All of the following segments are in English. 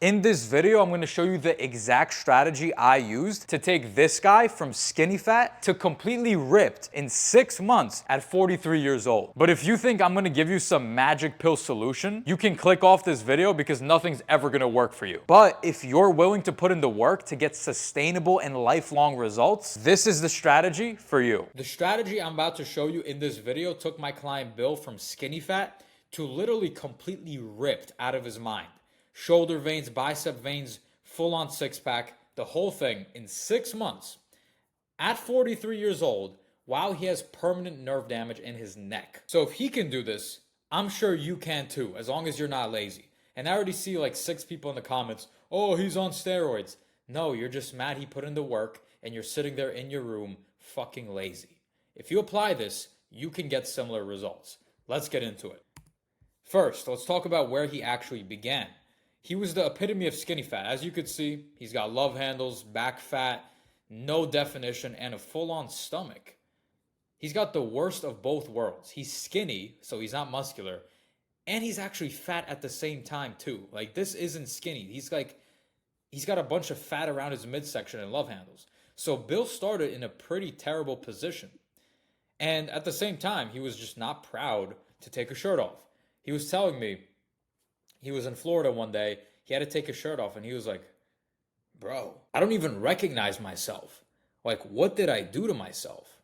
In this video, I'm gonna show you the exact strategy I used to take this guy from skinny fat to completely ripped in 6 months at 43 years old. But if you think I'm gonna give you some magic pill solution, you can click off this video because nothing's ever gonna work for you. But if you're willing to put in the work to get sustainable and lifelong results, this is the strategy for you. The strategy I'm about to show you in this video took my client Bill from skinny fat to literally completely ripped out of his mind. Shoulder veins, bicep veins, full-on six-pack, the whole thing in 6 months at 43 years old while he has permanent nerve damage in his neck. So if he can do this, I'm sure you can too, as long as you're not lazy. And I already see like 6 people in the comments, oh, he's on steroids. No, you're just mad he put in the work and you're sitting there in your room fucking lazy. If you apply this, you can get similar results. Let's get into it. First, let's talk about where he actually began. He was the epitome of skinny fat. As you could see, he's got love handles, back fat, no definition, and a full-on stomach. He's got the worst of both worlds. He's skinny, so he's not muscular, and he's actually fat at the same time too. Like, this isn't skinny. He's got a bunch of fat around his midsection and love handles. So Bill started in a pretty terrible position. And at the same time, he was just not proud to take a shirt off. He was telling me, he was in Florida one day, he had to take his shirt off, and he was like, bro, I don't even recognize myself. Like, what did I do to myself?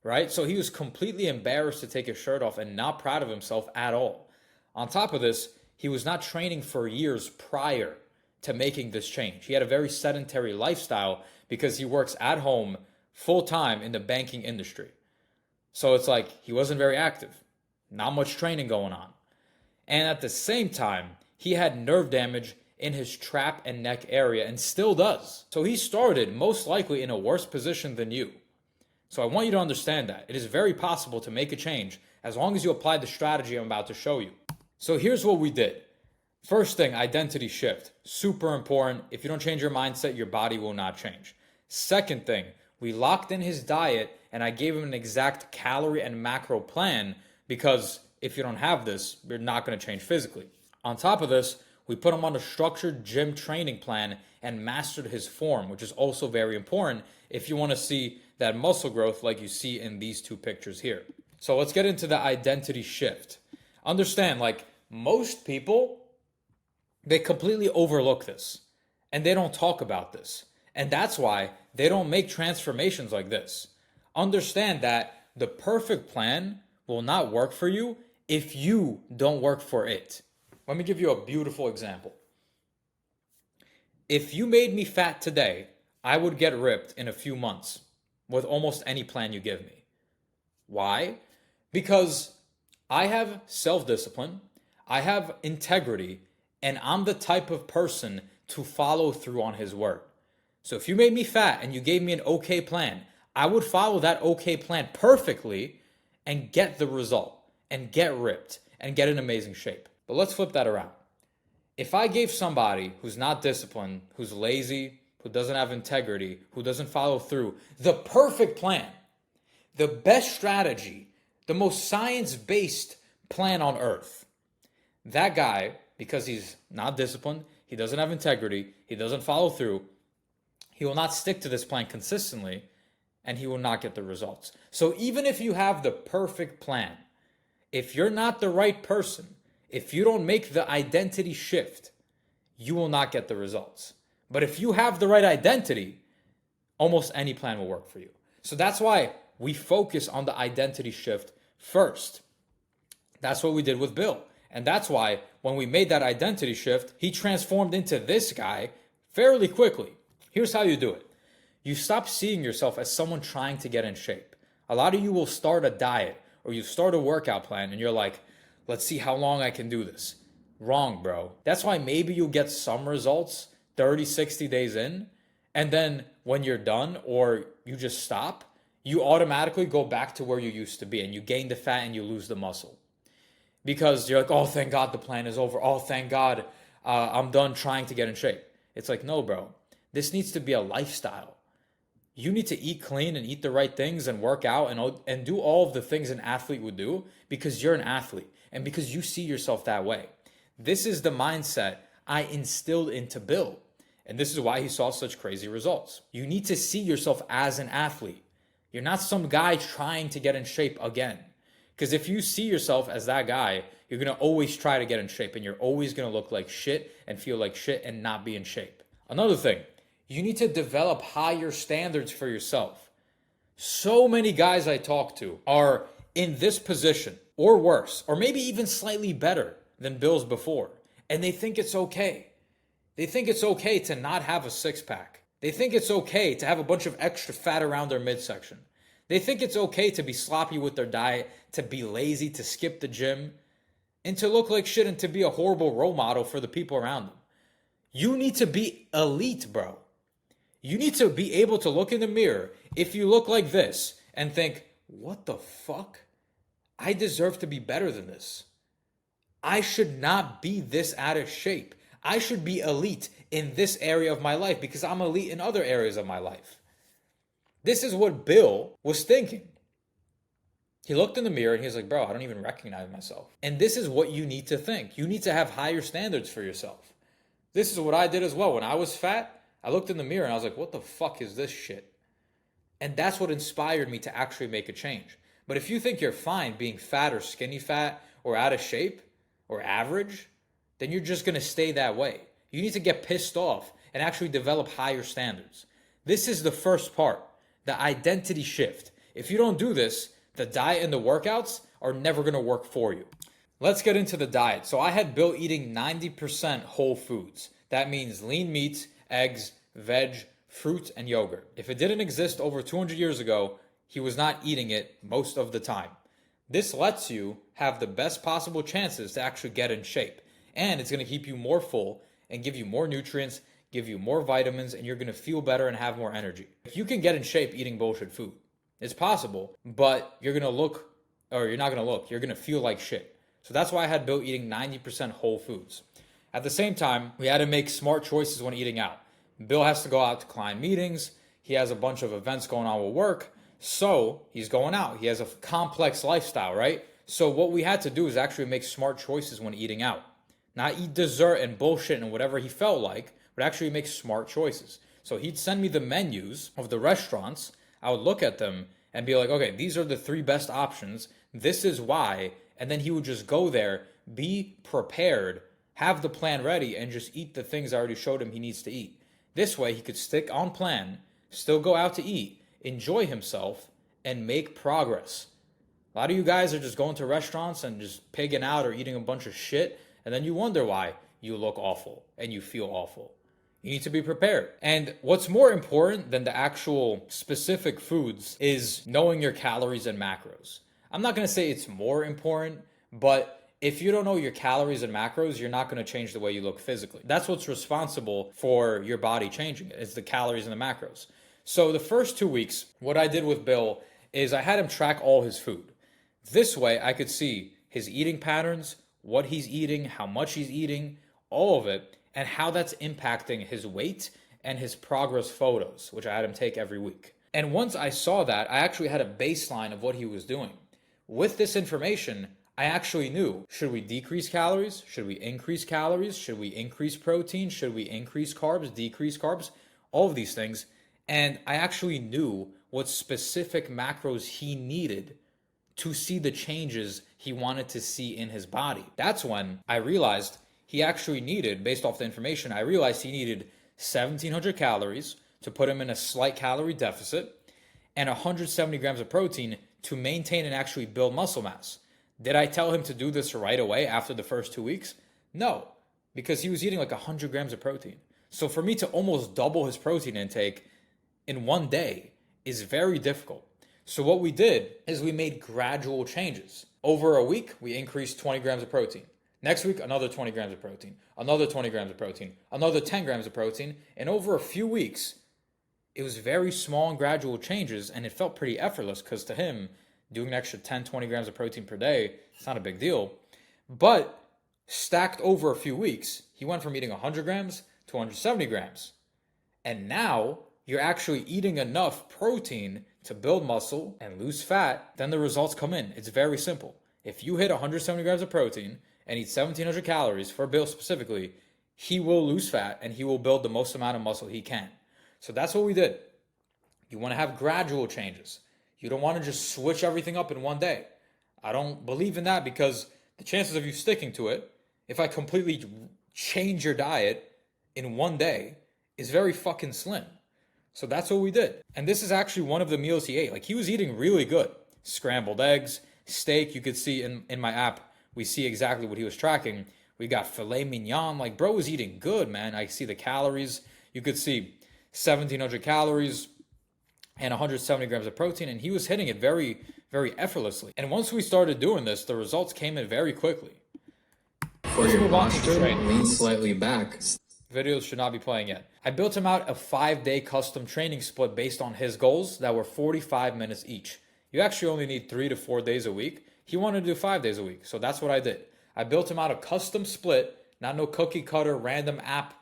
Right? So he was completely embarrassed to take his shirt off and not proud of himself at all. On top of this, he was not training for years prior to making this change. He had a very sedentary lifestyle because he works at home full-time in the banking industry. So it's like he wasn't very active. Not much training going on. And at the same time, he had nerve damage in his trap and neck area and still does. So he started most likely in a worse position than you. So I want you to understand that. It is very possible to make a change as long as you apply the strategy I'm about to show you. So here's what we did. First thing, identity shift. Super important. If you don't change your mindset, your body will not change. Second thing, we locked in his diet and I gave him an exact calorie and macro plan because if you don't have this, you're not going to change physically. On top of this, we put him on a structured gym training plan and mastered his form, which is also very important if you want to see that muscle growth like you see in these 2 pictures here. So let's get into the identity shift. Understand, like, most people, they completely overlook this and they don't talk about this. And that's why they don't make transformations like this. Understand that the perfect plan will not work for you if you don't work for it. Let me give you a beautiful example. If you made me fat today, I would get ripped in a few months with almost any plan you give me. Why? Because I have self-discipline, I have integrity, and I'm the type of person to follow through on his word. So if you made me fat and you gave me an okay plan, I would follow that okay plan perfectly and get the result and get ripped and get in amazing shape. But let's flip that around. If I gave somebody who's not disciplined, who's lazy, who doesn't have integrity, who doesn't follow through, the perfect plan, the best strategy, the most science-based plan on earth, that guy, because he's not disciplined, he doesn't have integrity, he doesn't follow through, he will not stick to this plan consistently, and he will not get the results. So even if you have the perfect plan, if you're not the right person, if you don't make the identity shift, you will not get the results. But if you have the right identity, almost any plan will work for you. So that's why we focus on the identity shift first. That's what we did with Bill. And that's why when we made that identity shift, he transformed into this guy fairly quickly. Here's how you do it. You stop seeing yourself as someone trying to get in shape. A lot of you will start a diet or you start a workout plan and you're like, let's see how long I can do this. Wrong, bro. That's why maybe you'll get some results 30, 60 days in. And then when you're done or you just stop, you automatically go back to where you used to be and you gain the fat and you lose the muscle. Because you're like, oh, thank God the plan is over. Oh, thank God I'm done trying to get in shape. It's like, no, bro. This needs to be a lifestyle. You need to eat clean and eat the right things and work out and do all of the things an athlete would do because you're an athlete and because you see yourself that way. This is the mindset I instilled into Bill. And this is why he saw such crazy results. You need to see yourself as an athlete. You're not some guy trying to get in shape again. Because if you see yourself as that guy, you're going to always try to get in shape and you're always going to look like shit and feel like shit and not be in shape. Another thing, you need to develop higher standards for yourself. So many guys I talk to are in this position or worse, or maybe even slightly better than Bill's before. And they think it's okay. They think it's okay to not have a six-pack. They think it's okay to have a bunch of extra fat around their midsection. They think it's okay to be sloppy with their diet, to be lazy, to skip the gym, and to look like shit and to be a horrible role model for the people around them. You need to be elite, bro. You need to be able to look in the mirror if you look like this and think, what the fuck? I deserve to be better than this. I should not be this out of shape. I should be elite in this area of my life because I'm elite in other areas of my life. This is what Bill was thinking. He looked in the mirror and he was like, bro, I don't even recognize myself. And this is what you need to think. You need to have higher standards for yourself. This is what I did as well. When I was fat, I looked in the mirror and I was like, what the fuck is this shit? And that's what inspired me to actually make a change. But if you think you're fine being fat or skinny fat or out of shape or average, then you're just going to stay that way. You need to get pissed off and actually develop higher standards. This is the first part, the identity shift. If you don't do this, the diet and the workouts are never going to work for you. Let's get into the diet. So I had Bill eating 90% whole foods. That means lean meats, eggs, veg, fruit, and yogurt. If it didn't exist over 200 years ago, he was not eating it most of the time. This lets you have the best possible chances to actually get in shape. And it's going to keep you more full and give you more nutrients, give you more vitamins, and you're going to feel better and have more energy. If you can get in shape eating bullshit food, it's possible, but you're not going to look, you're going to feel like shit. So that's why I had Bill eating 90% whole foods. At the same time, we had to make smart choices when eating out. Bill has to go out to client meetings. He has a bunch of events going on with work. So he's going out. He has a complex lifestyle, right? So what we had to do is actually make smart choices when eating out. Not eat dessert and bullshit and whatever he felt like, but actually make smart choices. So he'd send me the menus of the restaurants. I would look at them and be like, okay, these are the 3 best options. This is why. And then he would just go there, be prepared, have the plan ready, and just eat the things I already showed him he needs to eat. This way he could stick on plan, still go out to eat, enjoy himself, and make progress. A lot of you guys are just going to restaurants and just pigging out or eating a bunch of shit, and then you wonder why you look awful and you feel awful. You need to be prepared. And what's more important than the actual specific foods is knowing your calories and macros. I'm not going to say it's more important, but if you don't know your calories and macros, you're not going to change the way you look physically. That's what's responsible for your body changing. It's the calories and the macros. So the first 2 weeks, what I did with Bill is I had him track all his food. This way I could see his eating patterns, what he's eating, how much he's eating, all of it, and how that's impacting his weight and his progress photos, which I had him take every week. And once I saw that, I actually had a baseline of what he was doing. With this information, I actually knew, should we decrease calories? Should we increase calories? Should we increase protein? Should we increase carbs, decrease carbs? All of these things. And I actually knew what specific macros he needed to see the changes he wanted to see in his body. That's when I realized he actually needed, based off the information, I realized he needed 1,700 calories to put him in a slight calorie deficit and 170 grams of protein to maintain and actually build muscle mass. Did I tell him to do this right away after the first 2 weeks? No, because he was eating like 100 grams of protein. So for me to almost double his protein intake in one day is very difficult. So what we did is we made gradual changes. Over a week, we increased 20 grams of protein. Next week, another 20 grams of protein, another 20 grams of protein, another 10 grams of protein. And over a few weeks, it was very small and gradual changes, and it felt pretty effortless because to him, doing an extra 10, 20 grams of protein per day, it's not a big deal. But stacked over a few weeks, he went from eating 100 grams to 170 grams. And now you're actually eating enough protein to build muscle and lose fat, then the results come in. It's very simple. If you hit 170 grams of protein and eat 1,700 calories, for Bill specifically, he will lose fat and he will build the most amount of muscle he can. So that's what we did. You want to have gradual changes. You don't want to just switch everything up in one day. I don't believe in that because the chances of you sticking to it, if I completely change your diet in one day, is very fucking slim. So that's what we did. And this is actually one of the meals he ate. Like, he was eating really good. Scrambled eggs, steak. You could see in my app, we see exactly what he was tracking. We got filet mignon. Like, bro was eating good, man. I see the calories. You could see 1,700 calories and 170 grams of protein. And he was hitting it very, very effortlessly. And once we started doing this, the results came in very quickly. For your posture, lean slightly back. Videos should not be playing yet. I built him out a 5-day custom training split based on his goals that were 45 minutes each. You actually only need 3 to 4 days a week. He wanted to do 5 days a week, so that's what I did. I built him out a custom split, not no cookie cutter, random app,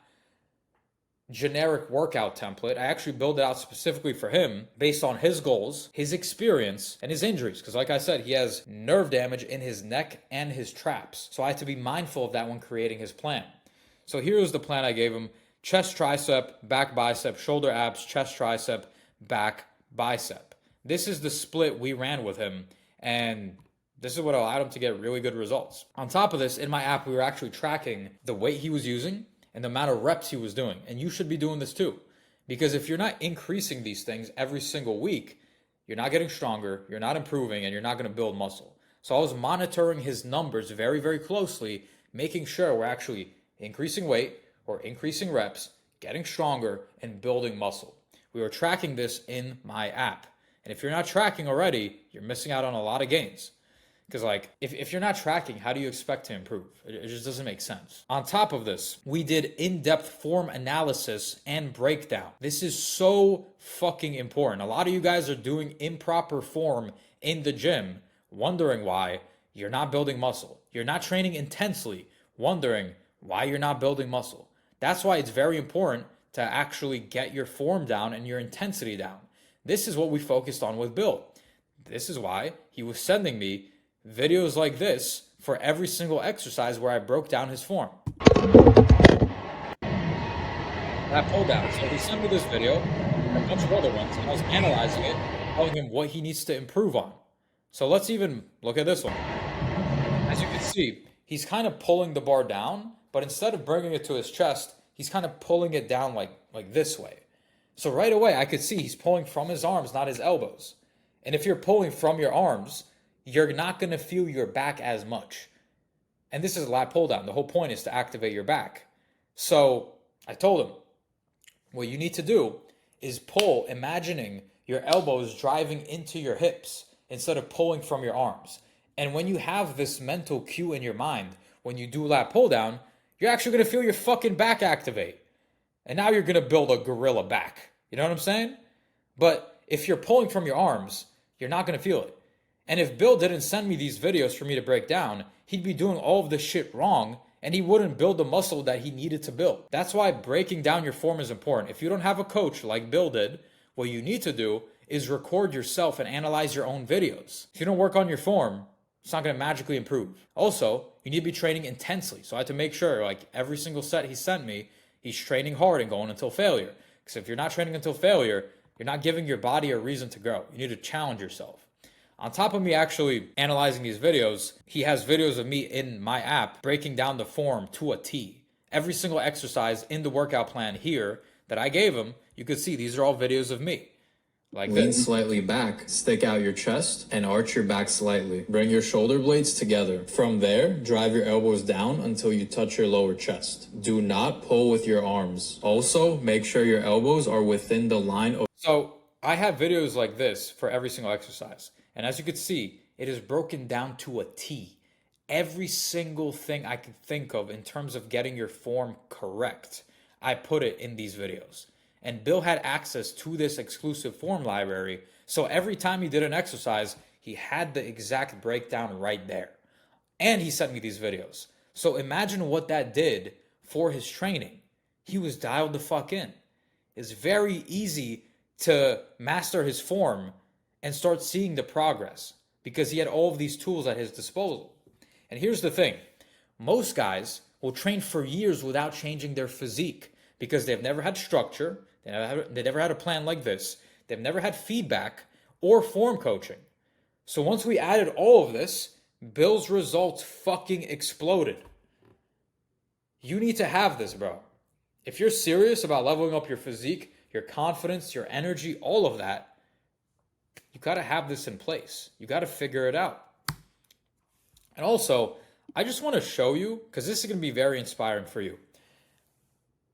generic workout template. I actually built it out specifically for him based on his goals, his experience, and his injuries. Because like I said, he has nerve damage in his neck and his traps. So I had to be mindful of that when creating his plan. So here was the plan I gave him. Chest, tricep, back, bicep, shoulder, abs, chest, tricep, back, bicep. This is the split we ran with him. And this is what allowed him to get really good results. On top of this, in my app, we were actually tracking the weight he was using and the amount of reps he was doing. And you should be doing this too. Because if you're not increasing these things every single week, you're not getting stronger, you're not improving, and you're not going to build muscle. So I was monitoring his numbers very, very closely, making sure we're actually increasing weight or increasing reps, getting stronger, and building muscle. We were tracking this in my app. And if you're not tracking already, you're missing out on a lot of gains. Because like, if you're not tracking, how do you expect to improve? It just doesn't make sense. On top of this, we did in-depth form analysis and breakdown. This is so fucking important. A lot of you guys are doing improper form in the gym, wondering why you're not building muscle. You're not training intensely, wondering why you're not building muscle. That's why it's very important to actually get your form down and your intensity down. This is what we focused on with Bill. This is why he was sending me videos like this for every single exercise where I broke down his form. That pull down. So he sent me this video and a bunch of other ones, and I was analyzing it, telling him what he needs to improve on. So let's even look at this one. As you can see, he's kind of pulling the bar down, but instead of bringing it to his chest, he's kind of pulling it down like this way. So right away, I could see he's pulling from his arms, not his elbows. And if you're pulling from your arms, you're not going to feel your back as much. And this is a lat pull down. The whole point is to activate your back. So I told him, what you need to do is pull, imagining your elbows driving into your hips instead of pulling from your arms. And when you have this mental cue in your mind, when you do lat pull down, you're actually going to feel your fucking back activate. And now you're going to build a gorilla back. You know what I'm saying? But if you're pulling from your arms, you're not going to feel it. And if Bill didn't send me these videos for me to break down, he'd be doing all of this shit wrong and he wouldn't build the muscle that he needed to build. That's why breaking down your form is important. If you don't have a coach like Bill did, what you need to do is record yourself and analyze your own videos. If you don't work on your form, it's not going to magically improve. Also, you need to be training intensely. So I had to make sure, like every single set he sent me, he's training hard and going until failure. Because if you're not training until failure, you're not giving your body a reason to grow. You need to challenge yourself. On top of me actually analyzing these videos, he has videos of me in my app breaking down the form to a T. Every single exercise in the workout plan here that I gave him, you could see these are all videos of me. Like Lean this. Slightly back, stick out your chest, and arch your back slightly. Bring your shoulder blades together. From there, drive your elbows down until you touch your lower chest. Do not pull with your arms. Also, make sure your elbows are within the line of... So I have videos like this for every single exercise. And as you can see, it is broken down to a T. Every single thing I could think of in terms of getting your form correct, I put it in these videos. And Bill had access to this exclusive form library. So every time he did an exercise, he had the exact breakdown right there. And he sent me these videos. So imagine what that did for his training. He was dialed the fuck in. It's very easy to master his form and start seeing the progress because he had all of these tools at his disposal. And here's the thing. Most guys, will train for years without changing their physique because they've never had structure, they never had a plan like this, they've never had feedback or form coaching. So once we added all of this, Bill's results fucking exploded. You need to have this, bro. If you're serious about leveling up your physique, your confidence, your energy, all of that, you got to have this in place. You got to figure it out. And also, I just want to show you, because this is going to be very inspiring for you,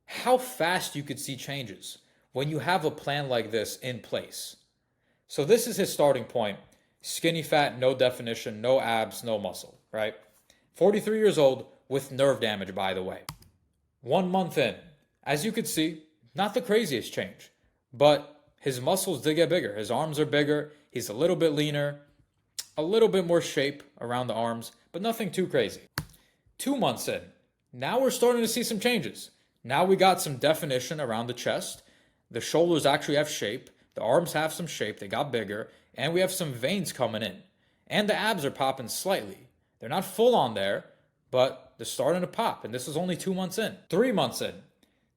how fast you could see changes when you have a plan like this in place. So this is his starting point. Skinny fat, no definition, no abs, no muscle, right? 43 years old with nerve damage, by the way. 1 month in, as you could see, not the craziest change, but his muscles did get bigger. His arms are bigger. He's a little bit leaner, a little bit more shape around the arms, but nothing too crazy. 2 months in, now we're starting to see some changes. Now we got some definition around the chest. The shoulders actually have shape. The arms have some shape. They got bigger. And we have some veins coming in. And the abs are popping slightly. They're not full on there, but they're starting to pop. And this is only 2 months in. 3 months in.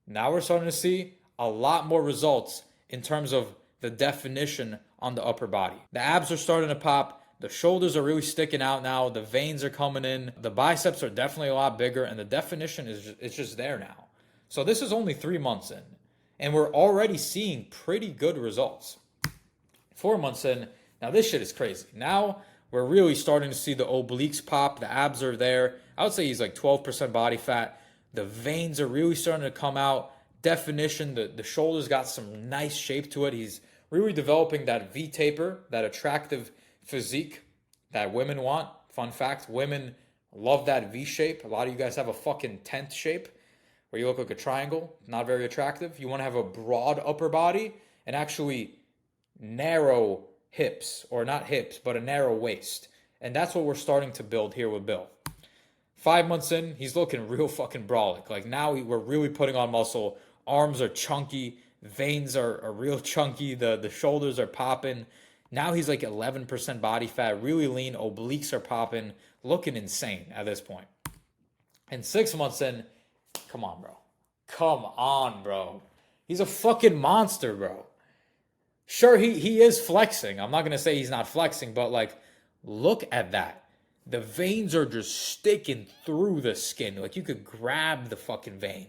Now we're starting to see a lot more results in terms of the definition on the upper body. The abs are starting to pop. The shoulders are really sticking out now. The veins are coming in. The biceps are definitely a lot bigger. And the definition is just there now. So this is only 3 months in. And we're already seeing pretty good results. 4 months in, now this shit is crazy. Now we're really starting to see the obliques pop. The abs are there. I would say he's like 12% body fat. The veins are really starting to come out. Definition, the shoulders got some nice shape to it. He's really developing that V taper, that attractive physique that women want. Fun fact, women love that V shape. A lot of you guys have a fucking tent shape where you look like a triangle. Not very attractive. You want to have a broad upper body and actually narrow hips, or not hips, but a narrow waist. And that's what we're starting to build here with Bill. 5 months in, he's looking real fucking brolic. Like now we're really putting on muscle. Arms are chunky. Veins are real chunky. The shoulders are popping. Now he's like 11% body fat, really lean. Obliques are popping. Looking insane at this point. And 6 months in, come on, bro. Come on, bro. He's a fucking monster, bro. Sure, he is flexing. I'm not going to say he's not flexing, but like, look at that. The veins are just sticking through the skin. Like you could grab the fucking vein.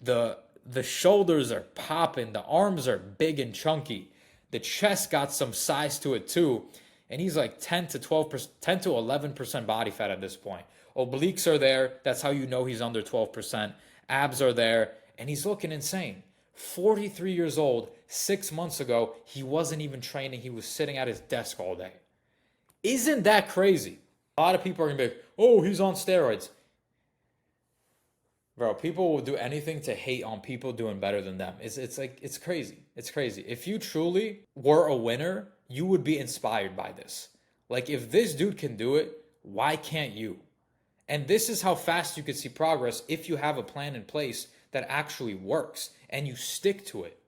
The shoulders are popping. The arms are big and chunky. The chest got some size to it too. And he's like 10 to 11% body fat at this point. Obliques are there. That's how you know he's under 12%. Abs are there. And he's looking insane. 43 years old, 6 months ago, he wasn't even training. He was sitting at his desk all day. Isn't that crazy? A lot of people are going to be like, oh, he's on steroids. Bro, people will do anything to hate on people doing better than them. It's crazy. It's crazy. If you truly were a winner, you would be inspired by this. Like, if this dude can do it, why can't you? And this is how fast you could see progress if you have a plan in place that actually works and you stick to it.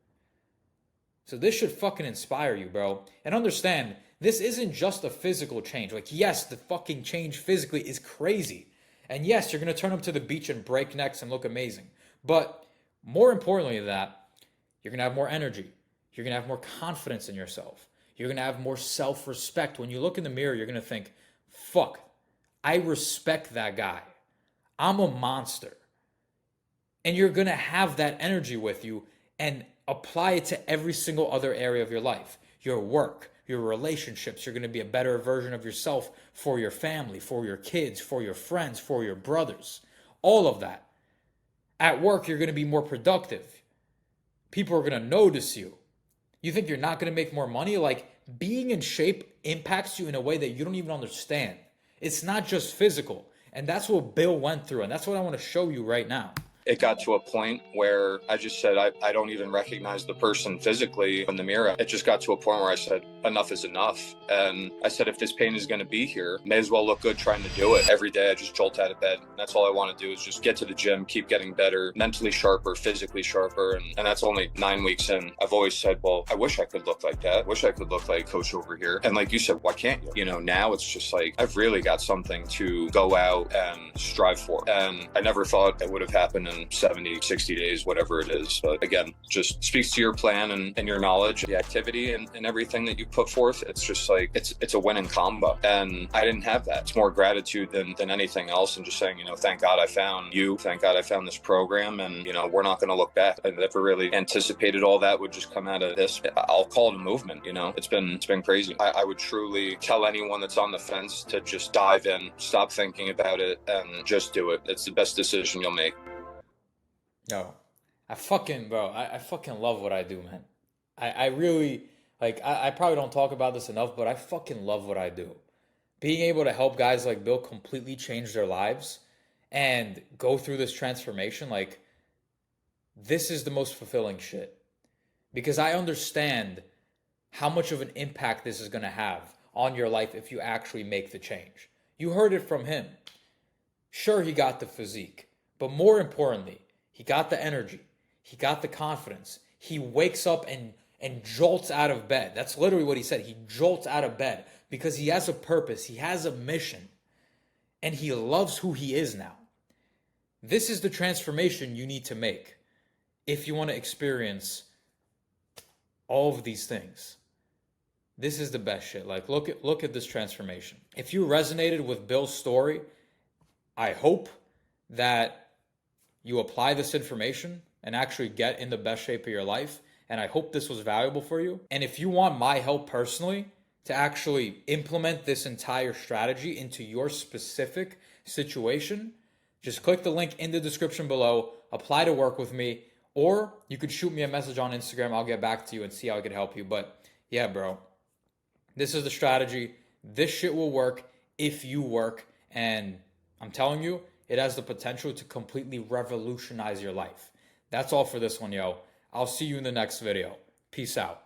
So this should fucking inspire you, bro. And understand, this isn't just a physical change. Like, yes, the fucking change physically is crazy. And yes, you're going to turn up to the beach and break necks and look amazing. But more importantly than that, you're going to have more energy. You're going to have more confidence in yourself. You're going to have more self-respect. When you look in the mirror, you're going to think, fuck, I respect that guy. I'm a monster. And you're going to have that energy with you and apply it to every single other area of your life. Your work, your relationships. You're going to be a better version of yourself for your family, for your kids, for your friends, for your brothers. All of that. At work, you're going to be more productive. People are going to notice you. You think you're not going to make more money? Like, being in shape impacts you in a way that you don't even understand. It's not just physical. And that's what Bill went through. And that's what I want to show you right now. It got to a point where I just said, I don't even recognize the person physically in the mirror. It just got to a point where I said, enough is enough. And I said, if this pain is going to be here, may as well look good trying to do it. Every day I just jolt out of bed. That's all I want to do is just get to the gym, keep getting better, mentally sharper, physically sharper. And that's only 9 weeks in. I've always said, well, I wish I could look like that. I wish I could look like Coach over here. And like you said, why can't you? You know, now it's just like, I've really got something to go out and strive for. And I never thought it would have happened in 70, 60 days, whatever it is. But again, just speaks to your plan and your knowledge, the activity and everything that you put forth. It's just like, it's a winning combo. And I didn't have that. It's more gratitude than anything else. And just saying, you know, thank God I found you. Thank God I found this program. And, you know, we're not going to look back. I never really anticipated all that would just come out of this. I'll call it a movement. You know, it's been crazy. I would truly tell anyone that's on the fence to just dive in, stop thinking about it, and just do it. It's the best decision you'll make. Yo, I fucking love what I do, man. I really, like, I probably don't talk about this enough, but I fucking love what I do. Being able to help guys like Bill completely change their lives and go through this transformation, like, this is the most fulfilling shit. Because I understand how much of an impact this is going to have on your life if you actually make the change. You heard it from him. Sure, he got the physique, but more importantly, he got the energy. He got the confidence. He wakes up and jolts out of bed. That's literally what he said. He jolts out of bed because he has a purpose. He has a mission. And he loves who he is now. This is the transformation you need to make if you want to experience all of these things. This is the best shit. Like, look at this transformation. If you resonated with Bill's story, I hope that you apply this information and actually get in the best shape of your life. And I hope this was valuable for you. And if you want my help personally to actually implement this entire strategy into your specific situation, just click the link in the description below, apply to work with me, or you could shoot me a message on Instagram. I'll get back to you and see how I can help you. But yeah, bro, this is the strategy. This shit will work if you work. And I'm telling you, it has the potential to completely revolutionize your life. That's all for this one, yo. I'll see you in the next video. Peace out.